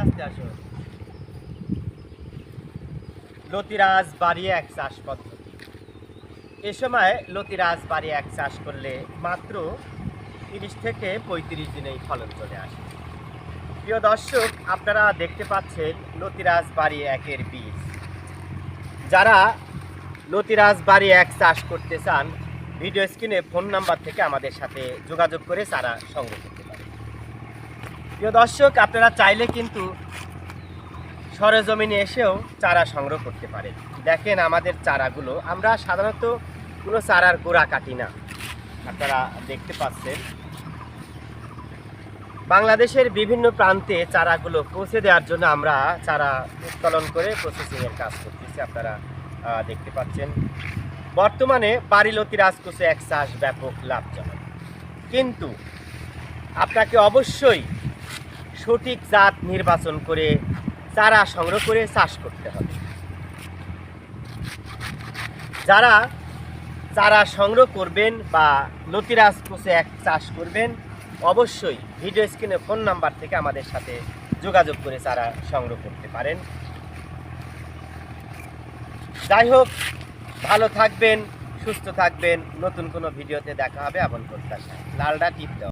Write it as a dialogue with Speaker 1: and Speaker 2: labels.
Speaker 1: আস্তে আসো। লতিরাজ বাড়ি এক চাষ পদ্ধতি। এ সময় লতিরাজ বাড়ি এক চাষ করলে মাত্র 30 থেকে 35 দিনেই ফলন চলে আসে। প্রিয় দর্শক, আপনারা দেখতে পাচ্ছেন লতিরাজ বাড়ি একের বীজ। যারা লতিরাজ বাড়ি এক চাষ করতে চান, ভিডিও স্ক্রিনে ফোন নাম্বার থেকে আমাদের সাথে যোগাযোগ করে চারা সংগ্রহ করতে পারেন। প্রিয় দর্শক, আপনারা চাইলে কিন্তু সরেজমিনে এসেও চারা সংগ্রহ করতে পারেন। দেখেন আমাদের চারাগুলো, আমরা সাধারণত কোনো চারার গোড়া কাটি না। আপনারা দেখতে পাচ্ছেন বাংলাদেশের বিভিন্ন প্রান্তে চারাগুলো পৌঁছে দেওয়ার জন্য আমরা চারা উত্তোলন করে প্রসেসিংয়ের কাজ করতেছি। আপনারা দেখতে পাচ্ছেন বর্তমানে বাড়ি লতিরাজ কুচো এক চাষ ব্যাপক লাভজনক, কিন্তু আপনাকে অবশ্যই সঠিক জাত নির্বাচন করে চারা সংগ্রহ করে চাষ করতে হবে। যারা চারা সংগ্রহ করবেন বা লতিরাজ কুচো এক চাষ করবেন, অবশ্যই ভিডিও স্ক্রিনে ফোন নাম্বার থেকে আমাদের সাথে যোগাযোগ করে চারা সংগ্রহ করতে পারেন। যাই হোক, ভালো থাকবেন, সুস্থ থাকবেন। নতুন কোনো ভিডিওতে দেখা হবে এমন প্রত্যাশা। লালটা টিপ দাও।